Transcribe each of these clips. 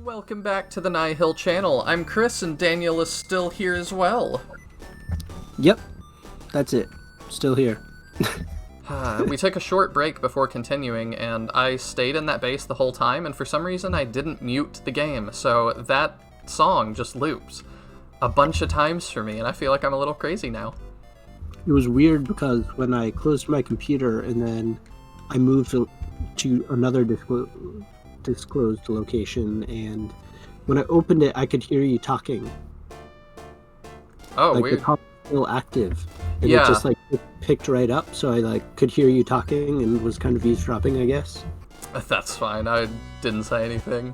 Welcome back to the Nihil channel. I'm Chris, and Daniel is still here as well. Yep, that's it. Still here. We took a short break before continuing, and I stayed in that base the whole time, and for some reason I didn't mute the game, so that song just loops a bunch of times for me, and I feel like I'm a little crazy now. It was weird because when I closed my computer and then I moved to another disclosed location, and when I opened it I could hear you talking. Oh, like weird. The call was still active, and Yeah. it just like picked right up, so I could hear you talking and was kind of eavesdropping, I guess. That's fine, I didn't say anything.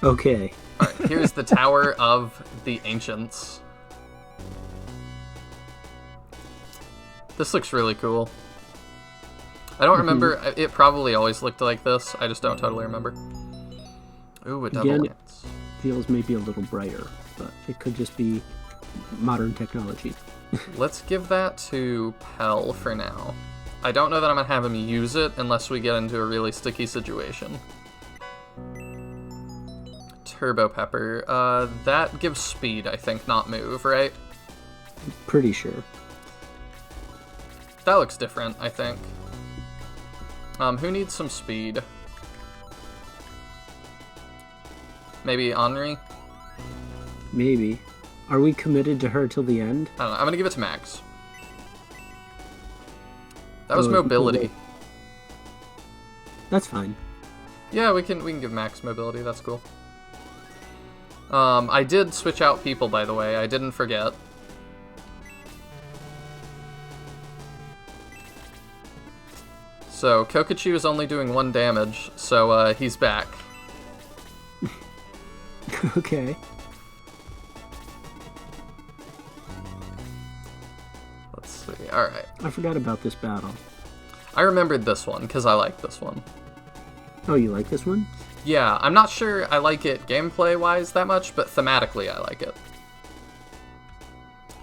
Okay. Alright, here's the Tower of the Ancients. This looks really cool. I don't remember, it probably always looked like this, I just don't totally remember. Ooh, a double Again, lance. feels maybe a little brighter, but it could just be modern technology. Let's give that to Pell for now. I don't know that I'm going to have him use it unless we get into a really sticky situation. Turbo Pepper. That gives speed, I think, not move, right? Pretty sure. That looks different, I think. Who needs some speed? Maybe Henri? Maybe. Are we committed to her till the end? I don't know. I'm gonna give it to Max. That was Oh, mobility. That's fine. Yeah, we can give Max mobility. That's cool. I did switch out people, by the way. I didn't forget. So Kokachu is only doing 1 damage, so he's back. Okay. Let's see. All right. I forgot about this battle. I remembered this one because I like this one. Oh, you like this one? Yeah, I'm not sure I like it gameplay-wise that much, but thematically I like it.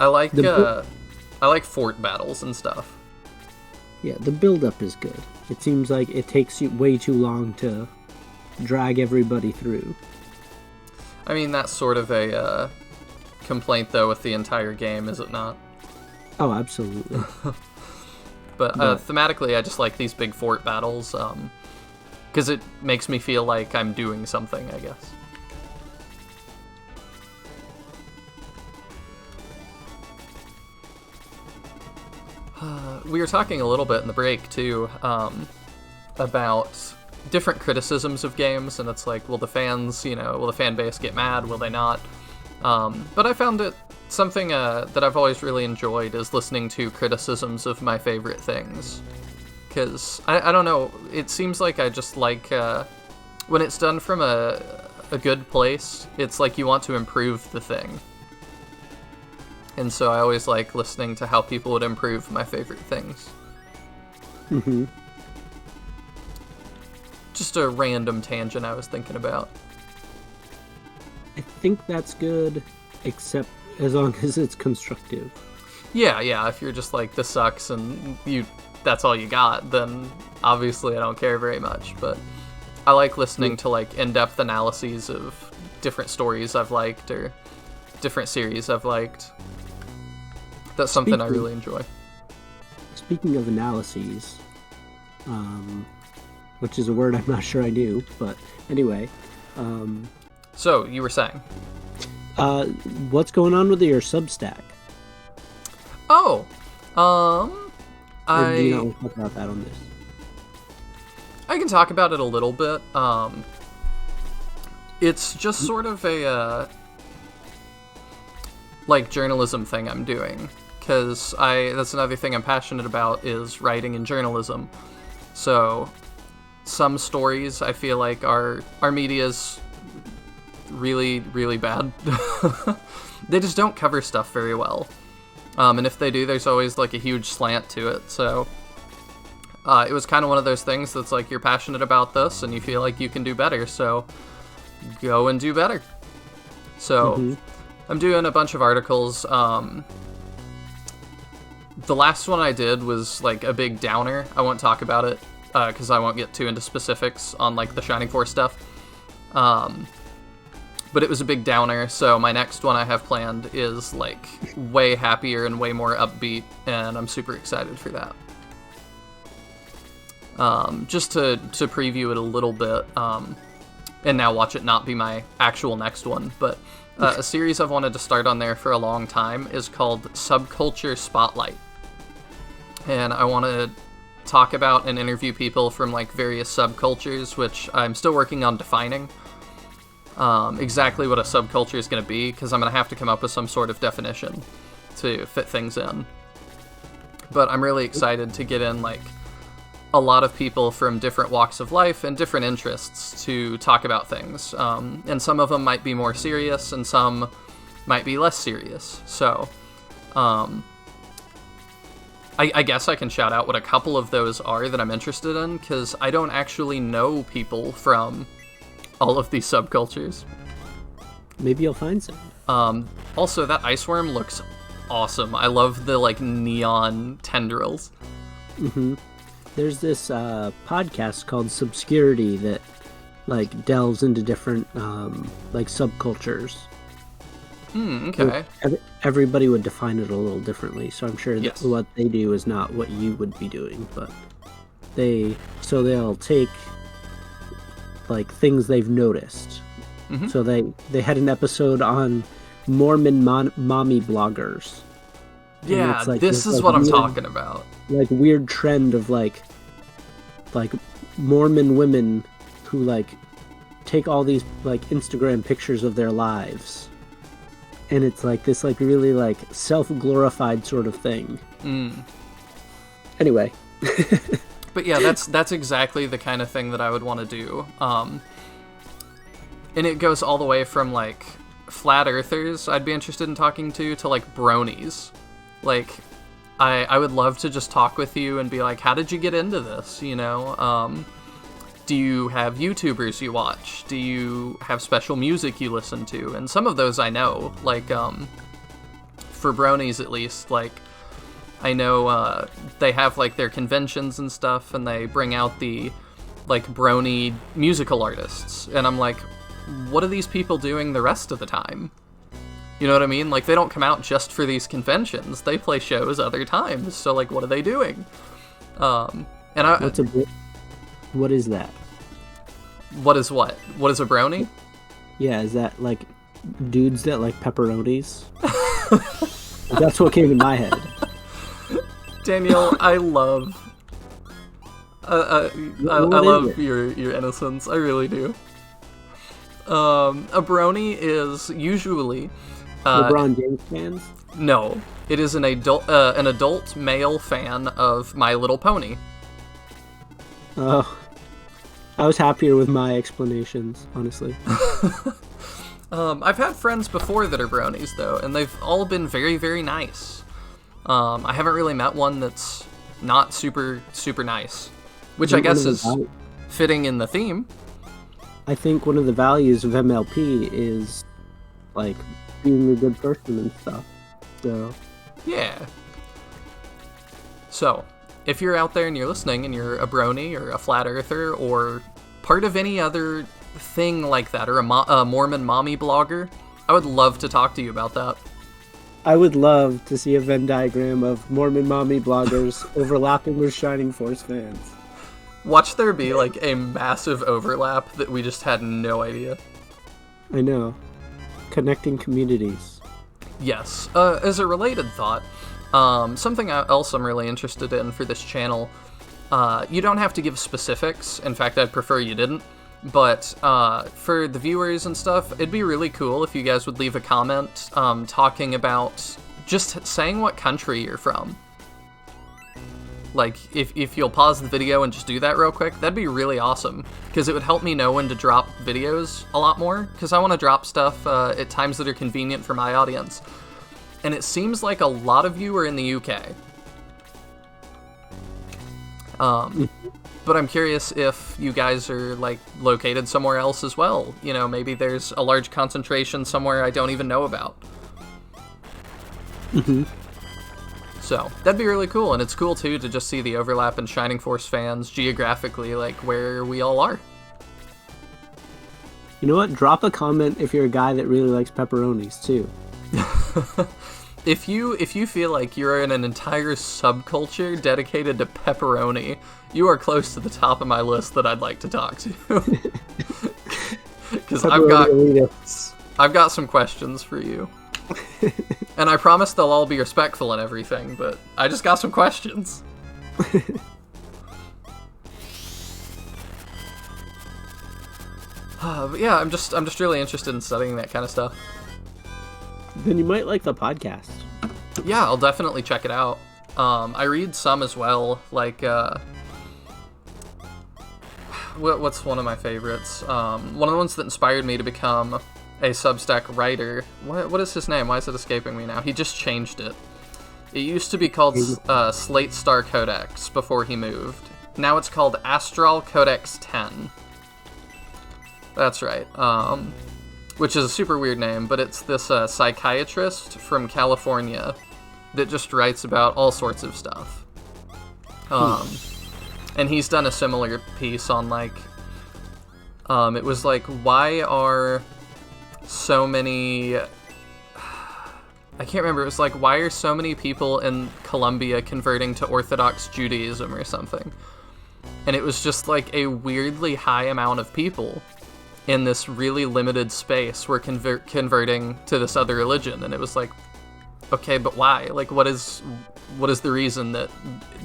I like fort battles and stuff. Yeah, the build-up is good. It seems like it takes you way too long to drag everybody through. I mean, that's sort of a complaint, though, with the entire game, is it not? Oh, absolutely. But thematically, I just like these big fort battles, because it makes me feel like I'm doing something, I guess. We were talking a little bit in the break, too, about different criticisms of games, and it's like, will the fans, will the fan base get mad? Will they not? But I found it something that I've always really enjoyed is listening to criticisms of my favorite things. Because, I don't know, it seems like I just like, when it's done from a good place, it's like you want to improve the thing. And so I always like listening to how people would improve my favorite things. Mm-hmm. Just a random tangent I was thinking about. I think that's good, except as long as it's constructive. Yeah, if you're just like, this sucks, and that's all you got, then obviously I don't care very much, but I like listening to like in-depth analyses of different stories I've liked, or different series I've liked. That's something I really enjoy. Speaking of analyses, which is a word I'm not sure I knew, but anyway. So, you were saying? What's going on with your Substack? Oh, Or do you not want to talk about that on this? I can talk about it a little bit. It's just sort of a, like, journalism thing I'm doing. Because that's another thing I'm passionate about, is writing and journalism. So, some stories I feel like our media's really, really bad. They just don't cover stuff very well. And if they do, there's always like a huge slant to it. So it was kind of one of those things that's like, you're passionate about this and you feel like you can do better, so go and do better. So I'm doing a bunch of articles. The last one I did was like a big downer. I won't talk about it because I won't get too into specifics on like the Shining Force stuff. But it was a big downer, so my next one I have planned is, like, way happier and way more upbeat, and I'm super excited for that. Just to preview it a little bit, and now watch it not be my actual next one, but a series I've wanted to start on there for a long time is called Subculture Spotlight. And I want to talk about and interview people from, like, various subcultures, which I'm still working on defining. Exactly what a subculture is going to be, because I'm going to have to come up with some sort of definition to fit things in. But I'm really excited to get in, like, a lot of people from different walks of life and different interests to talk about things. And some of them might be more serious, and some might be less serious. So, I guess I can shout out what a couple of those are that I'm interested in, because I don't actually know people from all of these subcultures. Maybe you'll find some. Also, that ice worm looks awesome. I love the, like, neon tendrils. Mm-hmm. There's this podcast called Subscurity that, like, delves into different, like, subcultures. Okay. Everybody would define it a little differently, so I'm sure Yes. that what they do is not what you would be doing, but they'll take, like, things they've noticed. Mm-hmm. So they had an episode on Mormon mommy bloggers. And Yeah, it's like this is like what I'm weird, talking about. like, weird trend of, like Mormon women who, like, take all these, like, Instagram pictures of their lives, and it's like this, like, really, like, self-glorified sort of thing. Anyway. But yeah, that's exactly the kind of thing that I would want to do. And it goes all the way from, like, flat earthers I'd be interested in talking to, like, bronies. Like, I would love to just talk with you and be like, how did you get into this, you know? Do you have YouTubers you watch? Do you have special music you listen to? And some of those I know, like, for bronies at least, like, I know they have, like, their conventions and stuff, and they bring out the, like, brony musical artists. And I'm like, what are these people doing the rest of the time? You know what I mean? Like, they don't come out just for these conventions. They play shows other times. So, like, what are they doing? And What is that? What is what? What is a brony? Yeah, is that, like, dudes that like pepperonis? That's what came in my head. Daniel, I love... I love your innocence. I really do. A brony is usually... LeBron James fans? No. It is an adult male fan of My Little Pony. Oh. I was happier with my explanations, honestly. I've had friends before that are bronies, though, and they've all been very, very nice. I haven't really met one that's not super, super nice, which I guess is fitting in the theme. I think one of the values of MLP is, like, being a good person and stuff. So yeah. So, if you're out there and you're listening and you're a brony or a flat earther or part of any other thing like that, or a Mormon mommy blogger, I would love to talk to you about that. I would love to see a Venn diagram of Mormon mommy bloggers overlapping with Shining Force fans. Watch there be, like, a massive overlap that we just had no idea. I know. Connecting communities. Yes. As a related thought, something else I'm really interested in for this channel, you don't have to give specifics. In fact, I'd prefer you didn't. But for the viewers and stuff, it'd be really cool if you guys would leave a comment talking about just saying what country you're from. Like, if you'll pause the video and just do that real quick, that'd be really awesome, because it would help me know when to drop videos a lot more, because I want to drop stuff at times that are convenient for my audience. And it seems like a lot of you are in the UK. But I'm curious if you guys are, like, located somewhere else as well. You know, maybe there's a large concentration somewhere I don't even know about. Mm-hmm. So, that'd be really cool, and it's cool, too, to just see the overlap in Shining Force fans geographically, like, where we all are. You know what? Drop a comment if you're a guy that really likes pepperonis too. If you feel like you're in an entire subculture dedicated to pepperoni, you are close to the top of my list that I'd like to talk to. Because I've got some questions for you. And I promise they'll all be respectful and everything, but I just got some questions. But yeah, I'm just really interested in studying that kind of stuff. Then you might like the podcast. Yeah, I'll definitely check it out. I read some as well, like, what's one of my favorites? One of the ones that inspired me to become a Substack writer. What is his name? Why is it escaping me now? He just changed it. It used to be called Slate Star Codex before he moved. Now it's called Astral Codex 10. That's right. Which is a super weird name, but it's this psychiatrist from California that just writes about all sorts of stuff. And he's done a similar piece on, like, it was like, why are so many... I can't remember. It was like, why are so many people in Colombia converting to Orthodox Judaism or something? And it was just like a weirdly high amount of people in this really limited space were converting to this other religion. And it was like, okay, but why? Like, what is the reason that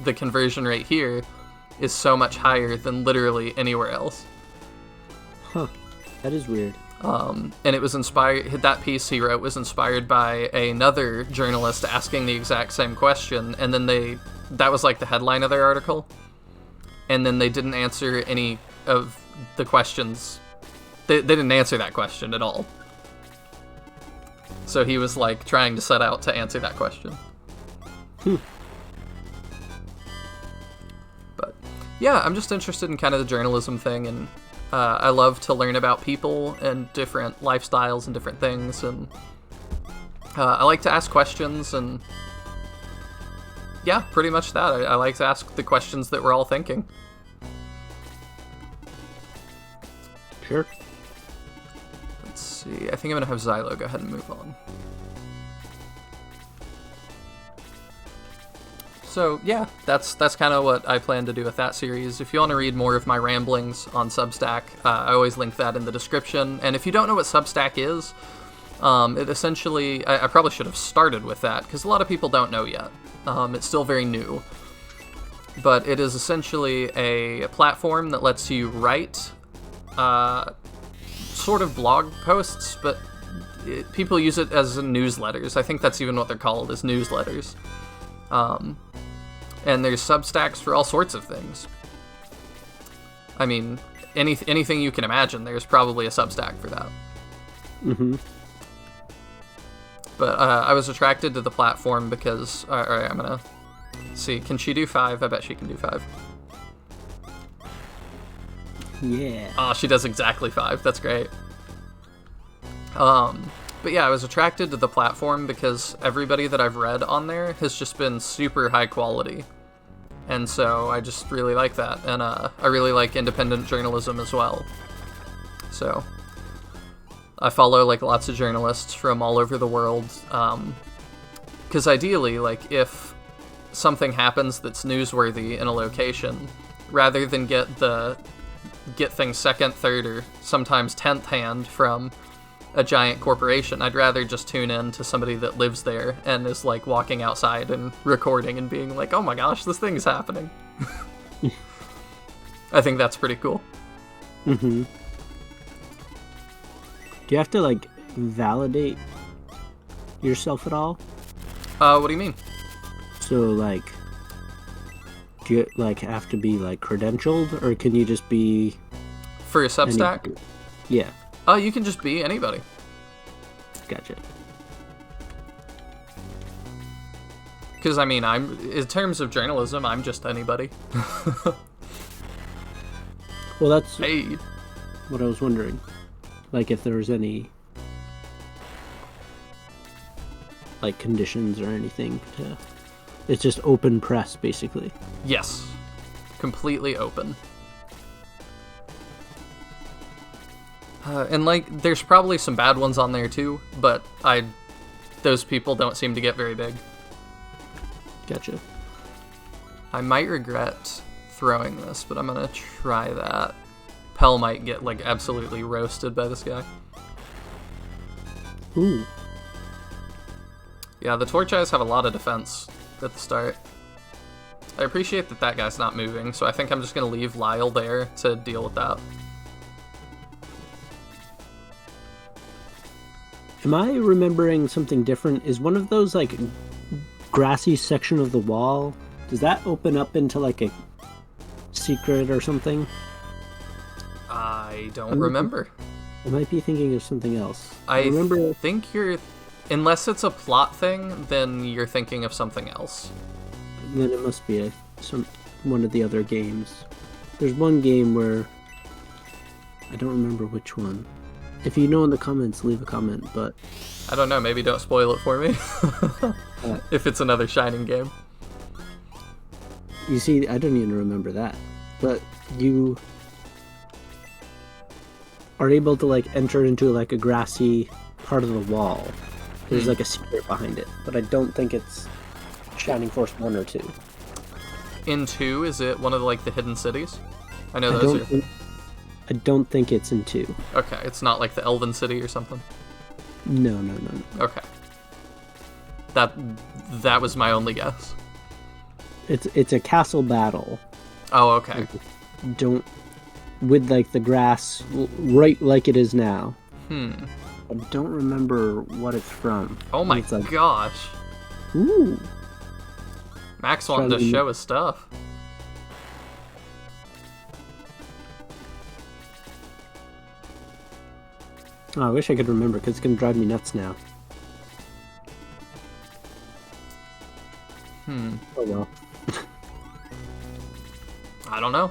the conversion rate here is so much higher than literally anywhere else? Huh. That is weird. And it was inspired, that piece he wrote was inspired by another journalist asking the exact same question, and then that was like the headline of their article, and then they didn't answer any of the questions. They didn't answer that question at all. So he was like trying to set out to answer that question. But yeah, I'm just interested in kind of the journalism thing, and I love to learn about people and different lifestyles and different things, and I like to ask questions, and yeah, pretty much that. I like to ask the questions that we're all thinking. Sure. Let's see. I think I'm going to have Xylo go ahead and move on. So yeah, that's kind of what I plan to do with that series. If you want to read more of my ramblings on Substack, I always link that in the description. And if you don't know what Substack is, it essentially, I probably should have started with that, because a lot of people don't know yet. It's still very new. But it is essentially a platform that lets you write sort of blog posts, but people use it as newsletters. I think that's even what they're called, is newsletters. And there's Substacks for all sorts of things. I mean, anything you can imagine, there's probably a Substack for that. Mm-hmm. But I was attracted to the platform because... Alright, I'm gonna see. Can she do 5? I bet she can do 5. Yeah. Oh, she does exactly 5. That's great. But yeah, I was attracted to the platform because everybody that I've read on there has just been super high quality. And so I just really like that. And I really like independent journalism as well. So I follow like lots of journalists from all over the world. Because ideally, like, if something happens that's newsworthy in a location, rather than get things second, third, or sometimes 10th hand from a giant corporation, I'd rather just tune in to somebody that lives there and is like walking outside and recording and being like, oh my gosh, this thing's happening. I think that's pretty cool. Mm-hmm. Do you have to like validate yourself at all? What do you mean? So like, do you like have to be like credentialed, or can you just be for your Substack? Yeah. Oh, you can just be anybody. Gotcha. Because, I mean, in terms of journalism, I'm just anybody. Well, that's hey. What I was wondering. Like, if there was any like conditions or anything to... It's just open press, basically. Yes. Completely open. And like, there's probably some bad ones on there too, but those people don't seem to get very big. Gotcha. I might regret throwing this, but I'm gonna try that. Pell might get like absolutely roasted by this guy. Ooh. Yeah, the torch eyes have a lot of defense at the start. I appreciate that that guy's not moving, so I think I'm just gonna leave Lyle there to deal with that. Am I remembering something different? Is one of those like grassy section of the wall, does that open up into like a secret or something? I don't remember. I might be thinking of something else. I think you're... Unless it's a plot thing, then you're thinking of something else. Then it must be one of the other games. There's one game where... I don't remember which one. If you know in the comments, leave a comment, but... I don't know, maybe don't spoil it for me. If it's another Shining game. You see, I don't even remember that. But you are able to like enter into like a grassy part of the wall. There's like a secret behind it, but I don't think it's Shining Force 1 or 2. In 2, is it one of like the hidden cities? I know those are... I don't think it's in 2. Okay, it's not like the Elven City or something? No. Okay. That was my only guess. It's a castle battle. Oh, okay. With like the grass right like it is now. I don't remember what it's from. Oh my gosh. Ooh. Max wanted to show his stuff. Oh, I wish I could remember because it's going to drive me nuts now. Oh well. I don't know.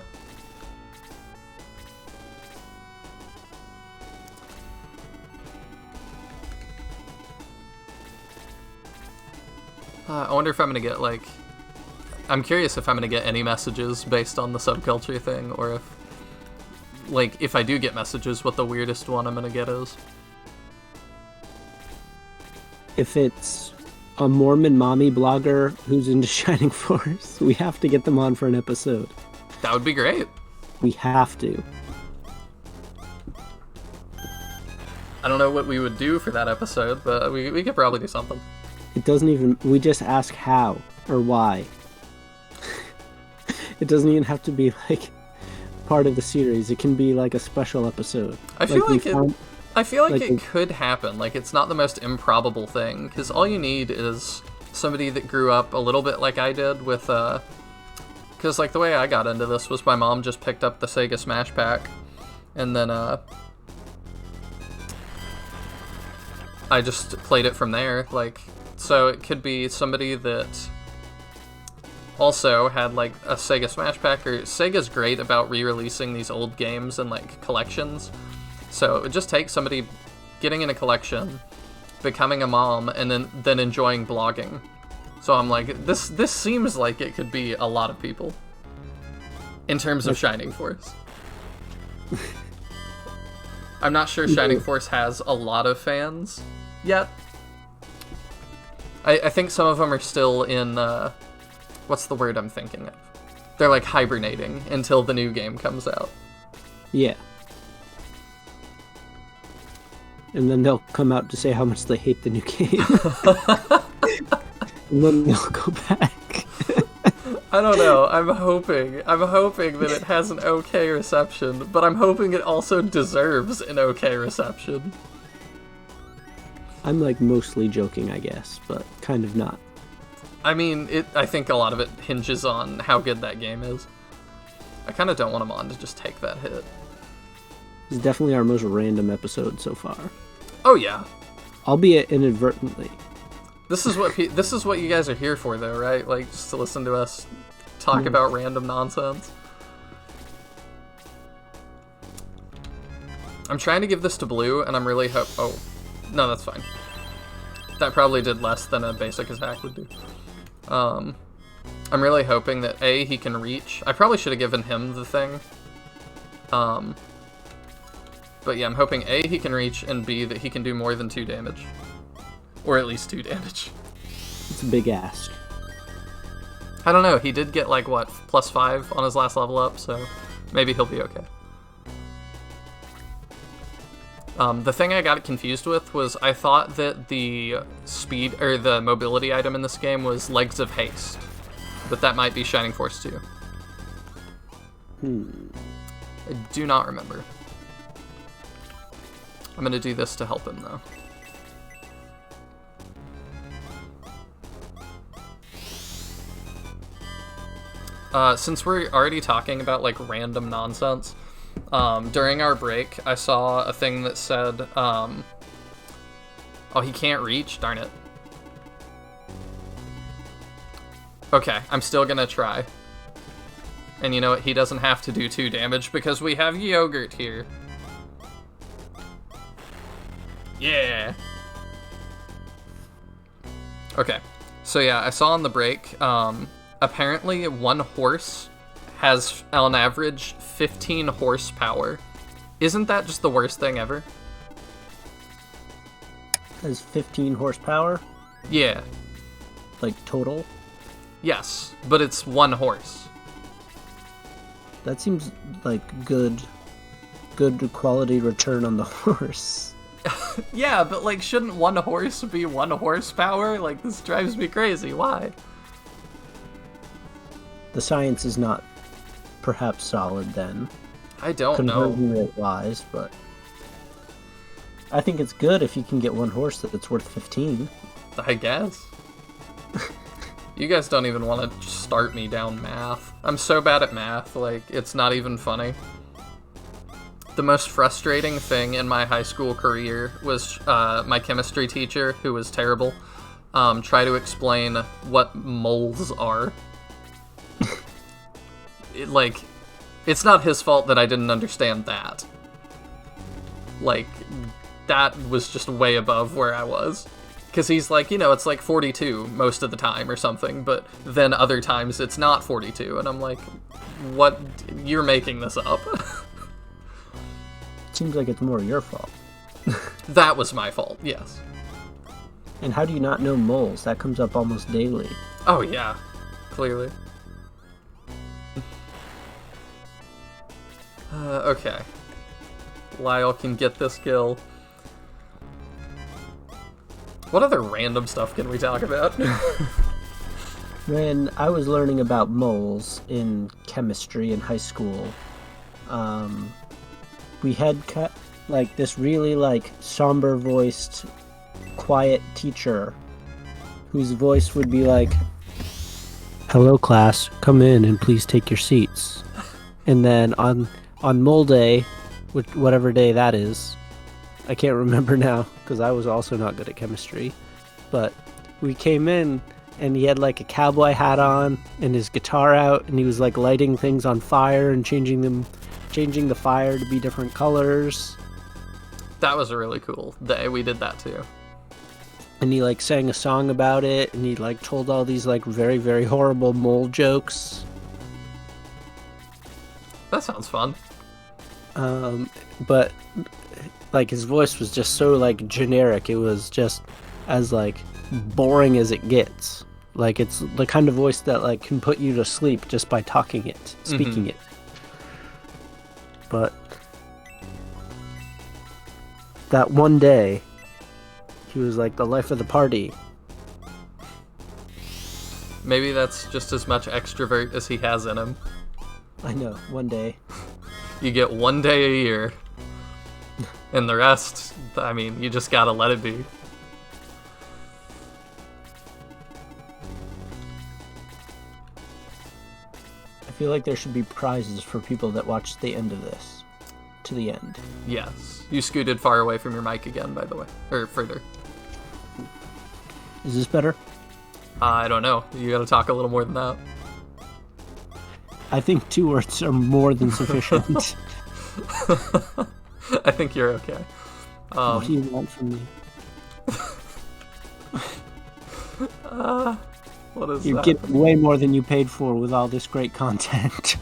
I wonder if I'm going to get, like... I'm curious if I'm going to get any messages based on the subculture thing, or if... Like, if I do get messages, what the weirdest one I'm going to get is. If it's a Mormon mommy blogger who's into Shining Force, we have to get them on for an episode. That would be great. We have to. I don't know what we would do for that episode, but we could probably do something. It doesn't even... We just ask how or why. It doesn't even have to be, like, part of the series. It can be, like, a special episode. I feel like it could happen. Like, it's not the most improbable thing, because all you need is somebody that grew up a little bit like I did with, because, like, the way I got into this was my mom just picked up the Sega Smash Pack, and then, I just played it from there, like, so it could be somebody that also had, like, a Sega Smash Pack, or Sega's great about re-releasing these old games in, like, collections. So it would just take somebody getting in a collection, becoming a mom, and then enjoying blogging. So I'm like, this seems like it could be a lot of people in terms of Shining Force. I'm not sure Shining Force has a lot of fans yet. I think some of them are still in, what's the word I'm thinking of? They're like hibernating until the new game comes out. Yeah. And then they'll come out to say how much they hate the new game. And then they'll go back. I don't know. I'm hoping that it has an okay reception, but I'm hoping it also deserves an okay reception. I'm like mostly joking, I guess, but kind of not. I mean, I think a lot of it hinges on how good that game is. I kind of don't want Amon to just take that hit. It's definitely our most random episode so far. Oh yeah. Albeit inadvertently. This is what you guys are here for, though, right? Like, just to listen to us talk about random nonsense. I'm trying to give this to blue, and I'm really oh, no, that's fine. That probably did less than a basic attack would do. I'm really hoping that A, he can reach. I probably should have given him the thing. But yeah, I'm hoping A, he can reach, and B, that he can do more than 2 damage. Or at least 2 damage. It's a big ask. I don't know, he did get like, what, +5 on his last level up, so maybe he'll be okay. The thing I got confused with was I thought that the speed, or the mobility item in this game was Legs of Haste. But that might be Shining Force 2. I do not remember. I'm gonna do this to help him, though. Since we're already talking about, like, random nonsense, during our break, I saw a thing that said, oh, he can't reach? Darn it. Okay, I'm still gonna try. And you know what? He doesn't have to do 2 damage because we have Yogurt here. Yeah! Okay, so yeah, I saw on the break, apparently one horse has, on average, 15 horsepower. Isn't that just the worst thing ever? Has 15 horsepower? Yeah. Like, total? Yes, but it's 1 horse. That seems like good quality return on the horse. Yeah, but, like, shouldn't 1 horse be 1 horsepower? Like, this drives me crazy. Why? The science is not perhaps solid then. I don't know. Conversion rate wise, but I think it's good if you can get 1 horse that's worth 15. I guess. You guys don't even want to start me down math. I'm so bad at math, like, it's not even funny. The most frustrating thing in my high school career was my chemistry teacher, who was terrible, try to explain what moles are. It's not his fault that I didn't understand that. Like, that was just way above where I was. Because he's like, you know, it's like 42 most of the time or something, but then other times it's not 42, and I'm like, what? You're making this up. Seems like it's more your fault. That was my fault, yes. And how do you not know moles? That comes up almost daily. Oh, yeah. Clearly. Okay. Lyle can get this kill. What other random stuff can we talk about? When I was learning about moles in chemistry in high school, we had like this really like somber voiced, quiet teacher whose voice would be like, "Hello class, come in and please take your seats." And then on mole day, whatever day that is, I can't remember now because I was also not good at chemistry, but we came in and he had like a cowboy hat on and his guitar out, and he was like lighting things on fire and changing the fire to be different colors. That was a really cool day. We did that too. And he like sang a song about it, and he like told all these like very, very horrible mole jokes. That sounds fun. But like his voice was just so like generic. It was just as like boring as it gets. Like it's the kind of voice that like can put you to sleep just by speaking it. But that one day, he was like the life of the party. Maybe that's just as much extrovert as he has in him. I know, one day. You get 1 day a year. And the rest, I mean, you just gotta let it be. I feel like there should be prizes for people that watch the end of this. To the end. Yes. You scooted far away from your mic again, by the way. Or further. Is this better? I don't know. You gotta talk a little more than that. I think 2 words are more than sufficient. I think you're okay. What do you want from me? What is You that? get way more than you paid for with all this great content.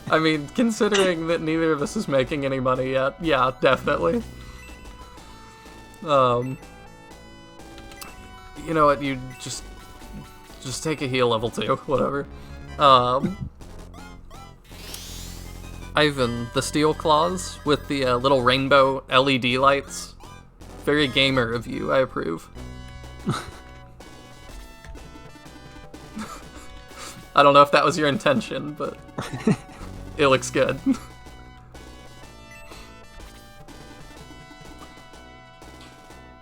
I mean, considering that neither of us is making any money yet, yeah, definitely. You know what? You just take a heal level 2, whatever. Ivan, the steel claws with the little rainbow LED lights. Very gamer of you, I approve. I don't know if that was your intention, but it looks good.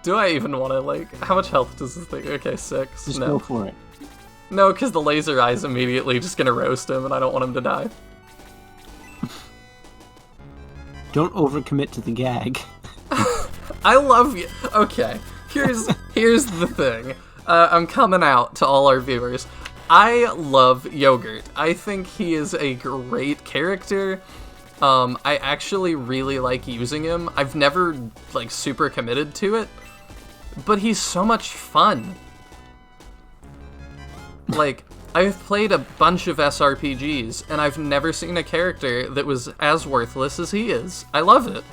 Do I even want to, like, how much health does this thing? Okay, 6. Just no. go for it. No, because the laser eye's immediately just gonna roast him, and I don't want him to die. Don't overcommit to the gag. I love you. Okay, here's the thing. I'm coming out to all our viewers. I love Yogurt. I think he is a great character. I actually really like using him. I've never, like, super committed to it, but he's so much fun. Like, I've played a bunch of SRPGs, and I've never seen a character that was as worthless as he is. I love it.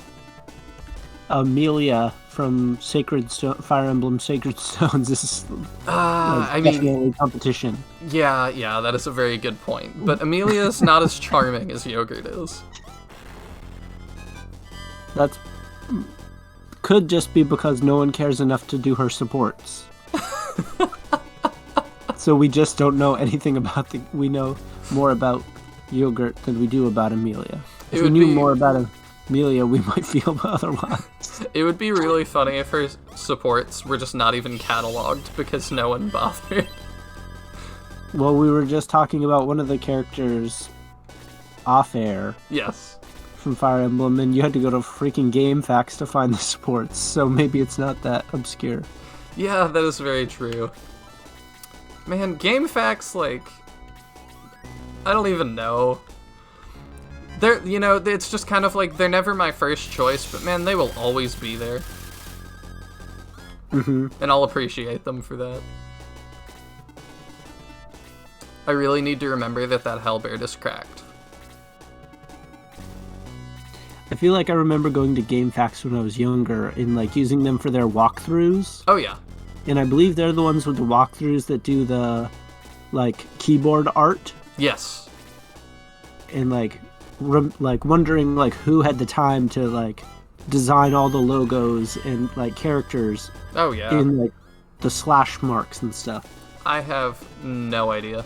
Amelia from Fire Emblem Sacred Stones is definitely competition. Yeah, that is a very good point. But Amelia's not as charming as Yogurt is. That could just be because no one cares enough to do her supports. So we just don't know anything about we know more about Yogurt than we do about Amelia. If we knew more about Amelia, we might feel otherwise. It would be really funny if her supports were just not even cataloged because no one bothered. Well, we were just talking about one of the characters off-air. Yes. From Fire Emblem, and you had to go to freaking GameFAQs to find the supports, so maybe it's not that obscure. Yeah, that is very true. Man, GameFAQs, like, I don't even know. They're, you know, it's just kind of like, they're never my first choice, but man, they will always be there. Mm-hmm. And I'll appreciate them for that. I really need to remember that Hellbeard is cracked. I feel like I remember going to GameFAQs when I was younger and, like, using them for their walkthroughs. Oh, yeah. And I believe they're the ones with the walkthroughs that do the, like, keyboard art. Yes. And, like, wondering, like, who had the time to, like, design all the logos and, like, characters. Oh, yeah. In, like, the slash marks and stuff. I have no idea.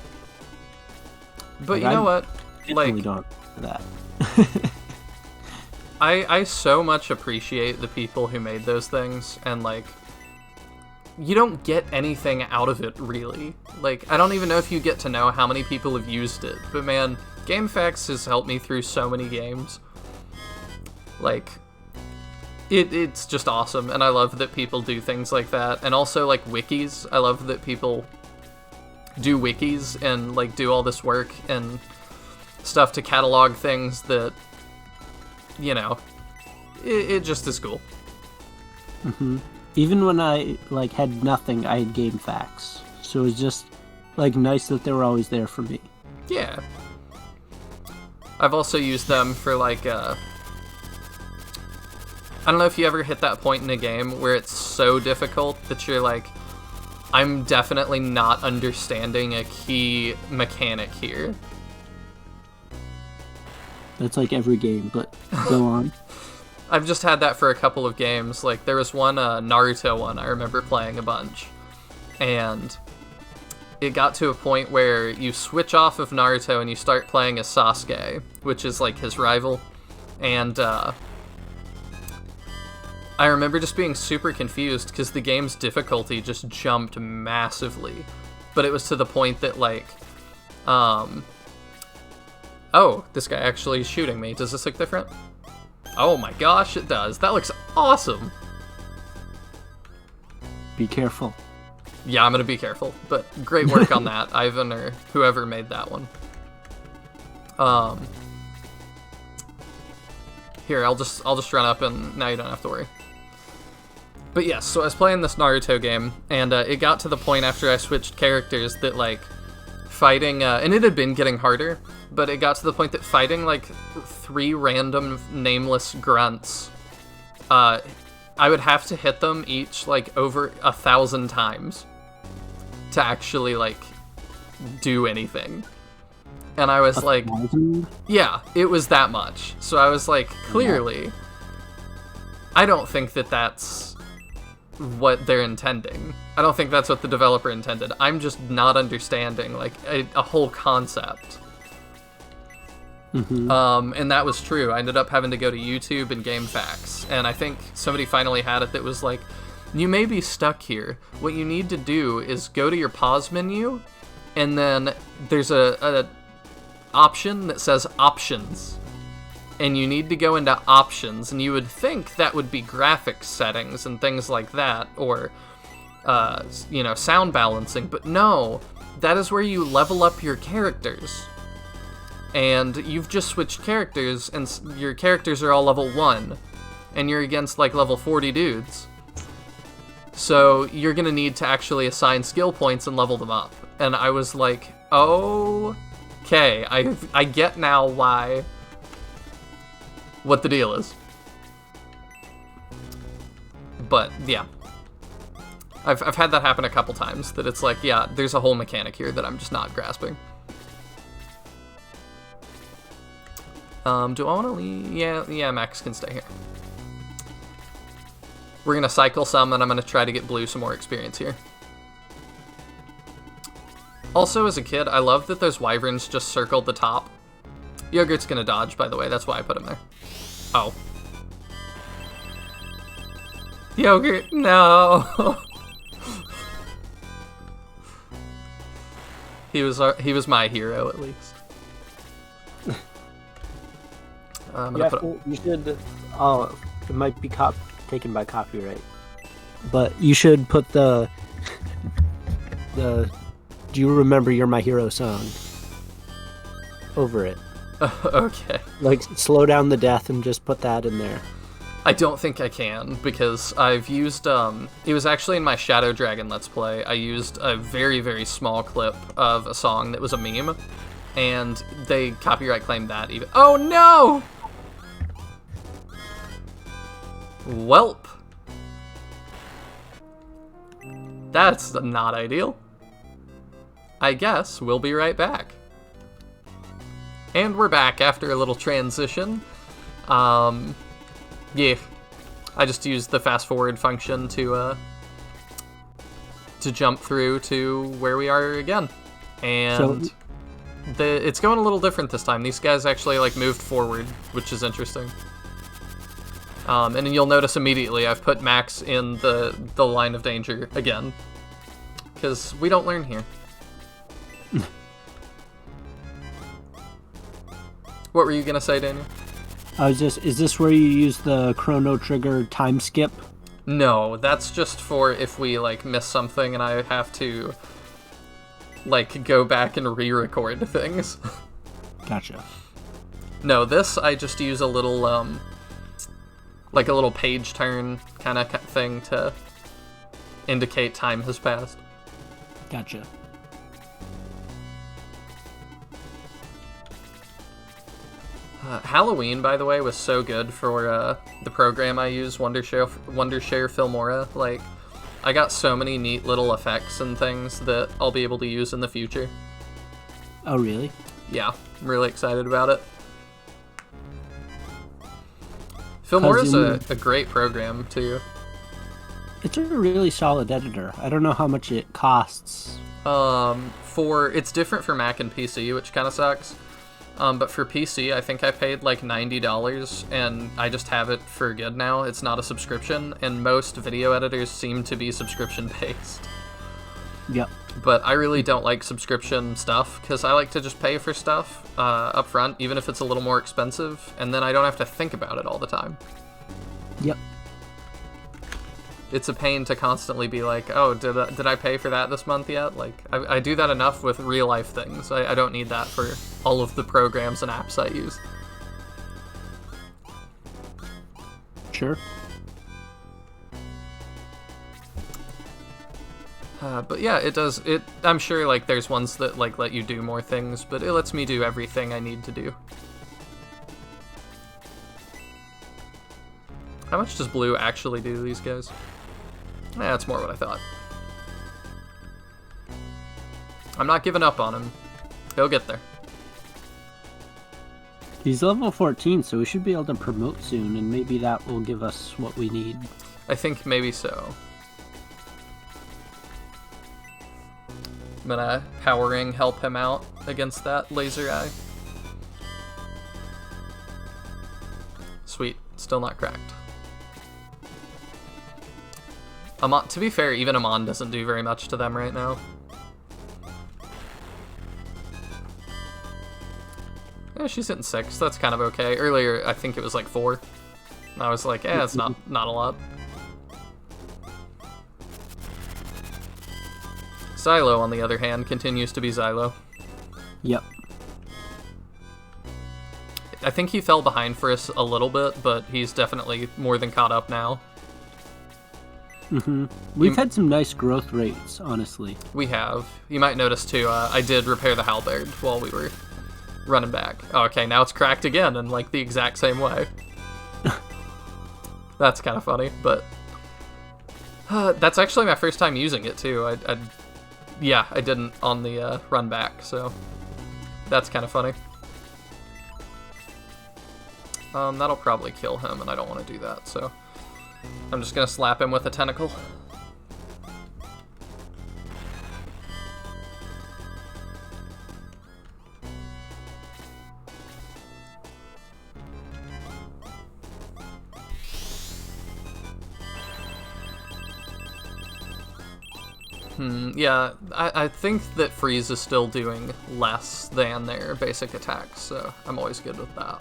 But you know what? Like, don't for that. I so much appreciate the people who made those things, and, like, you don't get anything out of it, really. Like, I don't even know if you get to know how many people have used it, but man, GameFAQs has helped me through so many games. Like, it's just awesome, and I love that people do things like that. And also, like, wikis. I love that people do wikis and, like, do all this work and stuff to catalog things that, you know, it just is cool. Mm-hmm. Even when I, like, had nothing, I had GameFAQs. So it was just, like, nice that they were always there for me. Yeah. I've also used them for, like, I don't know if you ever hit that point in a game where it's so difficult that you're like, I'm definitely not understanding a key mechanic here. That's like every game, but go on. I've just had that for a couple of games. Like, there was one Naruto one I remember playing a bunch. And it got to a point where you switch off of Naruto and you start playing as Sasuke, which is, like, his rival. And, I remember just being super confused because the game's difficulty just jumped massively. But it was to the point that, like, oh, this guy actually is shooting me. Does this look different? Oh my gosh, it does. That looks awesome. Be careful. Yeah, I'm gonna be careful. But great work on that, Ivan, or whoever made that one. Here, I'll just run up and now you don't have to worry. But yes, so I was playing this Naruto game, and it got to the point after I switched characters that, like, fighting, and it had been getting harder, but it got to the point that fighting, like, 3 random nameless grunts, I would have to hit them each, like, over 1,000 times to actually, like, do anything. And I was like, 1,000? yeah, it was that much. So I was like, clearly, I don't think that that's what they're intending. I don't think that's what the developer intended. I'm just not understanding, like, a whole concept. And that was true. I ended up having to go to YouTube and GameFAQs, and I think somebody finally had it that was like, you may be stuck here. What you need to do is go to your pause menu, and then there's a option that says options. And you need to go into options, and you would think that would be graphics settings and things like that, or, sound balancing, but no, that is where you level up your characters. And you've just switched characters, and your characters are all level 1, and you're against, like, level 40 dudes. So you're gonna need to actually assign skill points and level them up. And I was like, okay, I get now what the deal is. But, yeah. I've had that happen a couple times, that it's like, yeah, there's a whole mechanic here that I'm just not grasping. Do I want to leave? Yeah, Max can stay here. We're going to cycle some, and I'm going to try to get Blue some more experience here. Also, as a kid, I love that those wyverns just circled the top. Yogurt's going to dodge, by the way. That's why I put him there. Oh. Yogurt, no! He was my hero, at least. You should. Oh, it might be taken by copyright. But you should put the. Do you remember "You're My Hero" song over it? Okay. Like, slow down the death and just put that in there. I don't think I can, because I've used, it was actually in my Shadow Dragon Let's Play. I used a very, very small clip of a song that was a meme, and they copyright claimed that even. Oh no! Welp. That's not ideal. I guess we'll be right back. And we're back after a little transition. Yeah, I just used the fast forward function to jump through to where we are again. And it's going a little different this time. These guys actually, like, moved forward, which is interesting. And then you'll notice immediately I've put Max in the line of danger again. Because we don't learn here. What were you gonna say, Daniel? Is this where you use the Chrono Trigger time skip? No, that's just for if we, like, miss something and I have to, like, go back and re-record things. Gotcha. No, this I just use a little, like a little page turn kind of thing to indicate time has passed. Gotcha. Halloween, by the way, was so good for the program I use, Wondershare Filmora. Like, I got so many neat little effects and things that I'll be able to use in the future. Oh, really? Yeah, I'm really excited about it. Filmora's a great program, too. It's a really solid editor. I don't know how much it costs. It's different for Mac and PC, which kind of sucks. But for PC, I think I paid like $90, and I just have it for good now. It's not a subscription, and most video editors seem to be subscription-based. Yep. But I really don't like subscription stuff, because I like to just pay for stuff up front, even if it's a little more expensive, and then I don't have to think about it all the time. Yep. It's a pain to constantly be like, oh, did I pay for that this month yet? Like, I do that enough with real-life things. I don't need that for all of the programs and apps I use. Sure. But yeah, it does. I'm sure like there's ones that like let you do more things, but it lets me do everything I need to do. How much does blue actually do to these guys? That's more what I thought. I'm not giving up on him. He'll get there. He's level 14, so we should be able to promote soon, and maybe that will give us what we need. I think maybe so. I'm gonna Power Ring help him out against that laser eye. Sweet, still not cracked. Amon, to be fair, even Amon doesn't do very much to them right now. Yeah, she's hitting 6, that's kind of okay. Earlier, I think it was like 4. And I was like, it's not a lot. Xylo, on the other hand, continues to be Xylo. Yep. I think he fell behind for us a little bit, but he's definitely more than caught up now. We've had some nice growth rates, honestly. We have. You might notice, too, I did repair the halberd while we were running back. Oh, okay, now it's cracked again in, like, the exact same way. That's kind of funny, but... that's actually my first time using it, too. Yeah, I didn't on the run back, so that's kind of funny. That'll probably kill him, and I don't want to do that, so I'm just gonna slap him with a tentacle. Yeah, I think that Freeze is still doing less than their basic attacks, so I'm always good with that.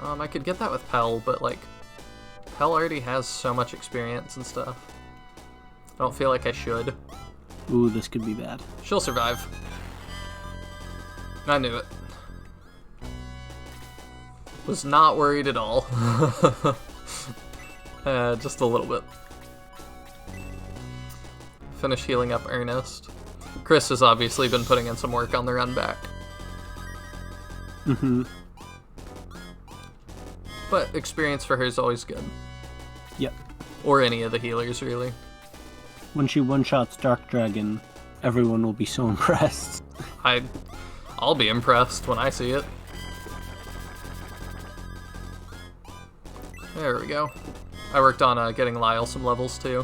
I could get that with Pell, but, like, Pell already has so much experience and stuff. I don't feel like I should. Ooh, this could be bad. She'll survive. I knew it. Was not worried at all. Just a little bit. Finish healing up Ernest. Chris has obviously been putting in some work on the run back. But experience for her is always good. Yep. Or any of the healers, really. When she one-shots Dark Dragon, everyone will be so impressed. I'll be impressed when I see it. There we go. I worked on getting Lyle some levels, too.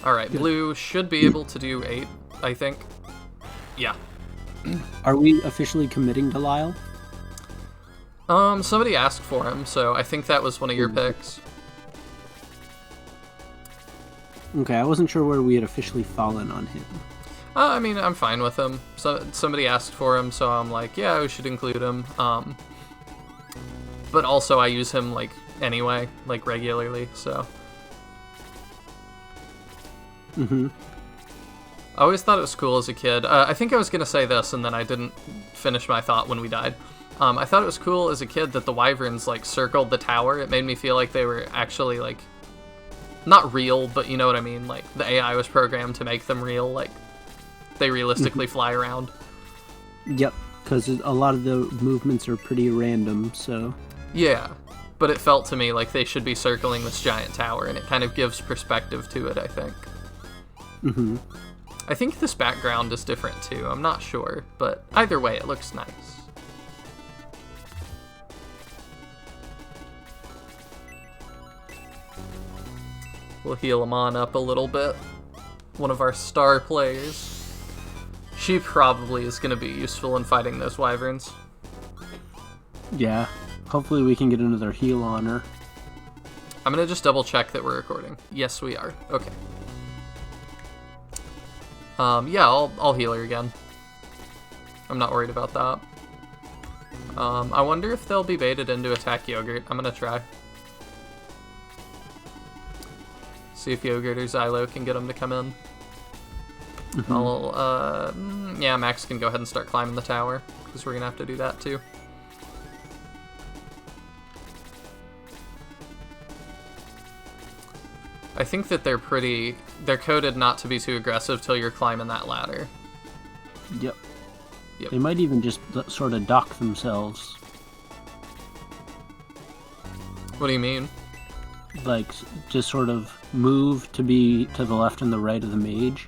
Alright, Blue should be able to do 8, I think. Yeah. Are we officially committing to Lyle? Somebody asked for him, so I think that was one of your picks. Okay, I wasn't sure where we had officially fallen on him. I mean, I'm fine with him. Somebody asked for him, so I'm like, yeah, we should include him. But also I use him, like, anyway, like, regularly, so... I always thought it was cool as a kid. I think I was going to say this, and then I didn't finish my thought when we died. I thought it was cool as a kid that the wyverns, like, circled the tower. It made me feel like they were actually, like, not real, but you know what I mean? Like, the AI was programmed to make them real, like, they realistically fly around. Yep, because a lot of the movements are pretty random, so... Yeah, but it felt to me like they should be circling this giant tower, and it kind of gives perspective to it, I think. I think this background is different too, I'm not sure, but either way it looks nice. We'll heal Amon up a little bit. One of our star players. She probably is going to be useful in fighting those wyverns. Yeah, hopefully we can get another heal on her. I'm going to just double check that we're recording. Yes, we are. Okay. Yeah, I'll heal her again. I'm not worried about that. I wonder if they'll be baited into attack Yogurt. I'm gonna try. See if Yogurt or Xylo can get them to come in. Yeah, Max can go ahead and start climbing the tower, because we're gonna have to do that too. I think that they're coded not to be too aggressive till you're climbing that ladder. Yep. Yep. They might even just sort of dock themselves. What do you mean? Like, just sort of move to be to the left and the right of the mage.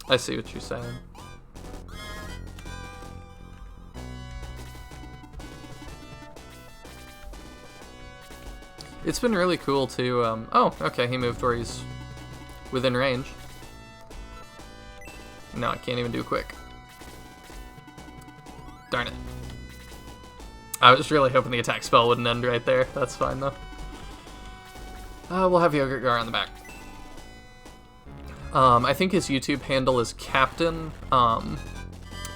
I see what you're saying. It's been really cool to, oh, okay, he moved where he's within range. No, I can't even do quick. Darn it. I was really hoping the attack spell wouldn't end right there. That's fine, though. We'll have Yogurt Gar on the back. I think his YouTube handle is Captain.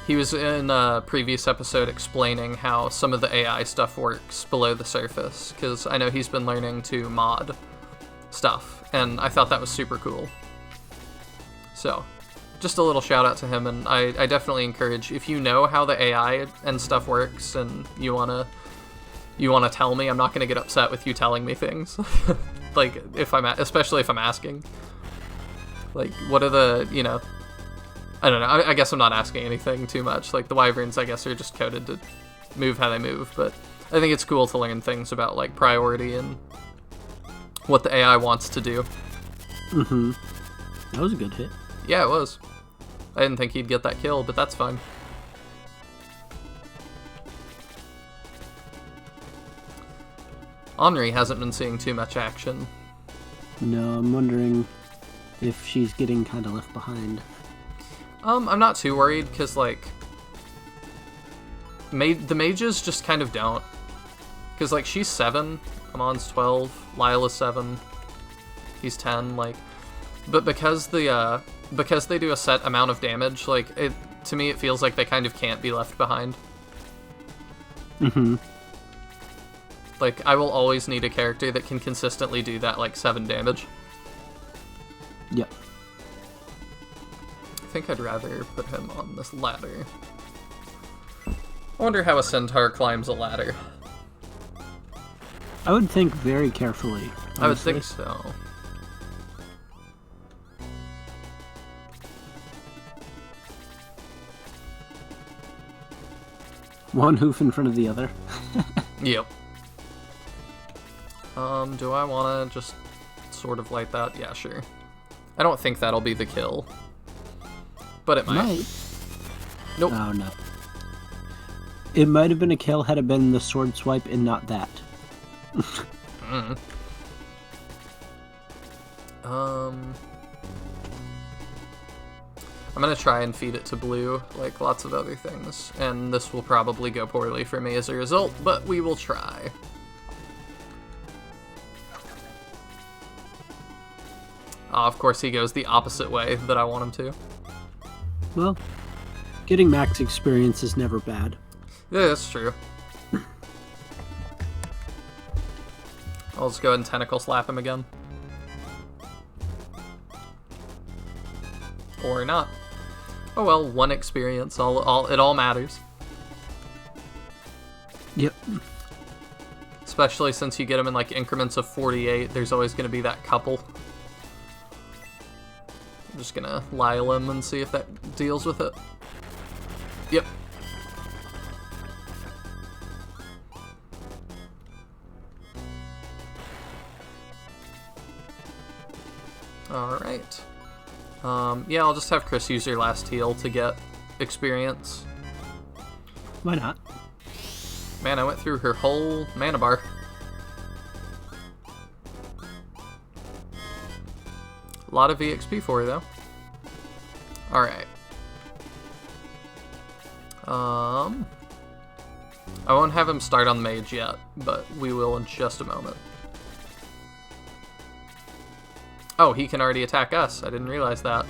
He was in a previous episode explaining how some of the AI stuff works below the surface, because I know he's been learning to mod stuff, and I thought that was super cool. So, just a little shout out to him, and I definitely encourage, if you know how the AI and stuff works and you wanna tell me, I'm not gonna get upset with you telling me things. Like, especially if I'm asking. Like, what are the, I don't know, I guess I'm not asking anything too much. Like, the wyverns, I guess, are just coded to move how they move, but I think it's cool to learn things about, like, priority and what the AI wants to do. Mm-hmm. That was a good hit. Yeah, it was. I didn't think he'd get that kill, but that's fine. Henri hasn't been seeing too much action. No, I'm wondering if she's getting kind of left behind. I'm not too worried, because, like, the mages just kind of don't. Because, like, she's 7, Amon's 12, Lila's 7, he's 10, like, but because they do a set amount of damage, like, to me it feels like they kind of can't be left behind. Mm-hmm. Like, I will always need a character that can consistently do that, like, 7 damage. Yep. I think I'd rather put him on this ladder. I wonder how a centaur climbs a ladder. I would think very carefully, honestly. I would think so. One hoof in front of the other. Yep. Do I want to just sort of light that? Yeah, sure. I don't think that'll be the kill. But it might. Nope. Oh, no. It might have been a kill had it been the sword swipe and not that. I'm gonna try and feed it to blue, like lots of other things, and this will probably go poorly for me as a result, but we will try. Of course he goes the opposite way that I want him to. Well, getting max experience is never bad. Yeah, that's true. I'll just go ahead and tentacle slap him again. Or not. Oh well, 1 experience, it all matters. Yep. Especially since you get them in like increments of 48, there's always going to be that couple. I'm just gonna Lyle him and see if that deals with it. Yep. Alright. Yeah, I'll just have Chris use your last heal to get experience. Why not? Man, I went through her whole mana bar. A lot of EXP for her, though. Alright. I won't have him start on the mage yet, but we will in just a moment. Oh, he can already attack us. I didn't realize that.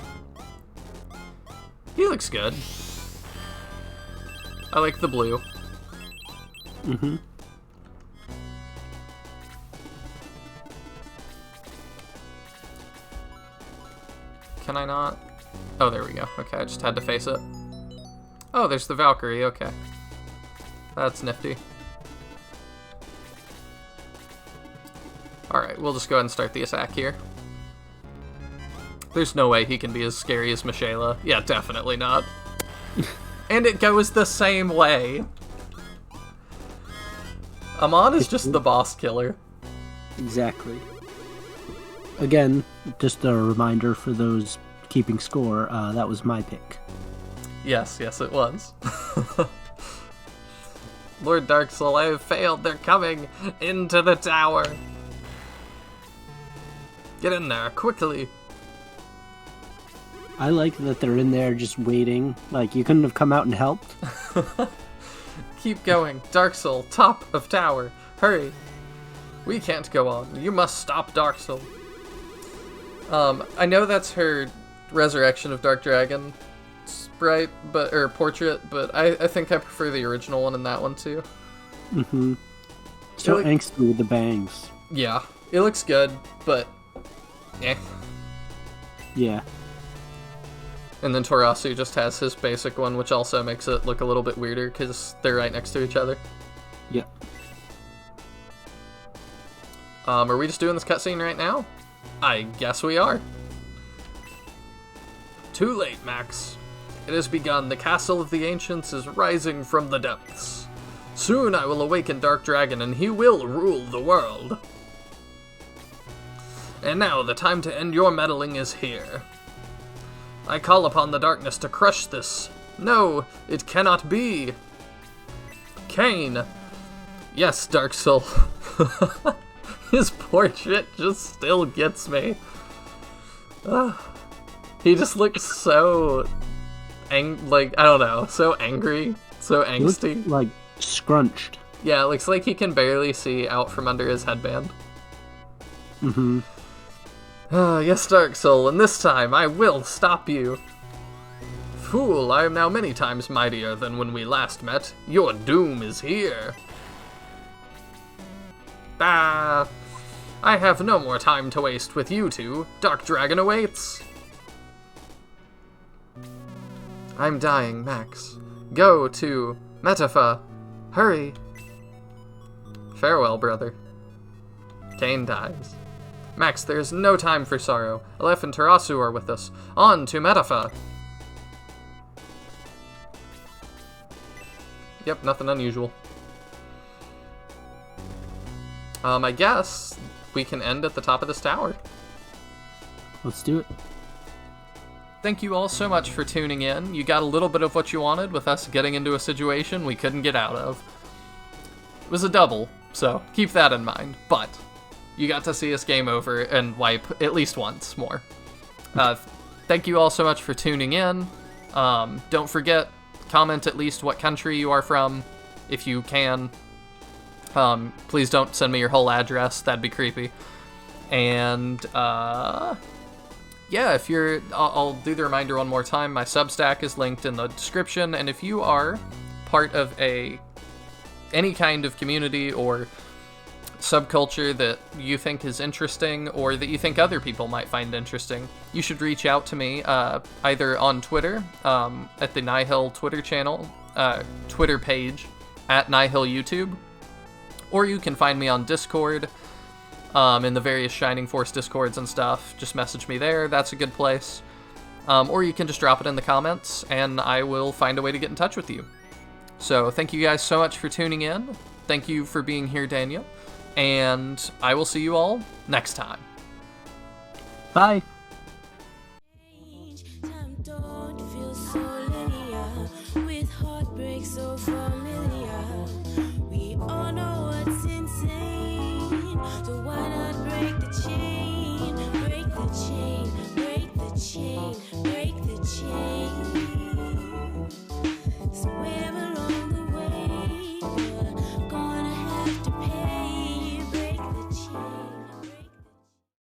He looks good. I like the blue. Mm-hmm. Can I not? Oh, there we go. Okay, I just had to face it. Oh, there's the Valkyrie. Okay. That's nifty. Alright, we'll just go ahead and start the attack here. There's no way he can be as scary as Michaela. Yeah, definitely not. And it goes the same way. Amon is just the boss killer. Exactly. Again, just a reminder for those keeping score, that was my pick. Yes, it was. Lord Dark Soul, I have failed. They're coming into the tower. Get in there, quickly. I like that they're in there just waiting. Like, you couldn't have come out and helped. Keep going. Dark Soul, top of tower. Hurry. We can't go on. You must stop Dark Soul. I know that's her Resurrection of Dark Dragon sprite, or portrait, but I think I prefer the original one in that one too. Mm-hmm. So angsty with the bangs. Yeah, it looks good, but Yeah. And then Torasu just has his basic one, which also makes it look a little bit weirder because they're right next to each other. Yeah. Are we just doing this cutscene right now? I guess we are. Too late, Max. It has begun. The castle of the ancients is rising from the depths. Soon I will awaken Dark Dragon, and he will rule the world. And now the time to end your meddling is here. I call upon the darkness to crush this. No, it cannot be. Kain. Yes, Dark Soul. His portrait just still gets me. He just looks so, I don't know, so angry, so angsty. He looks, like, scrunched. Yeah, it looks like he can barely see out from under his headband. Mm-hmm. Yes, Dark Soul, and this time I will stop you. Fool, I am now many times mightier than when we last met. Your doom is here. Ah, I have no more time to waste with you two. Dark Dragon awaits. I'm dying, Max. Go to Metafa. Hurry. Farewell, brother. Kain dies. Max, there is no time for sorrow. Aleph and Torasu are with us. On to Metafa. Yep, nothing unusual. I guess we can end at the top of this tower. Let's do it. Thank you all so much for tuning in. You got a little bit of what you wanted with us getting into a situation we couldn't get out of. It was a double, so keep that in mind. But you got to see us game over and wipe at least once more. Thank you all so much for tuning in. Don't forget, comment at least what country you are from, if you can. Please don't send me your whole address, that'd be creepy. And, yeah, if you're, I'll do the reminder one more time, my Substack is linked in the description, and if you are part of any kind of community or subculture that you think is interesting or that you think other people might find interesting, you should reach out to me, either on Twitter, at the Nihil Twitter channel, Twitter page, at Nihil YouTube, or you can find me on Discord, in the various Shining Force Discords and stuff. Just message me there, that's a good place. Or you can just drop it in the comments, and I will find a way to get in touch with you. So, thank you guys so much for tuning in. Thank you for being here, Daniel. And I will see you all next time. Bye. Time don't feel so linear, with heartbreak so familiar. We all know what's insane, so why not break the chain, break the chain, break the chain.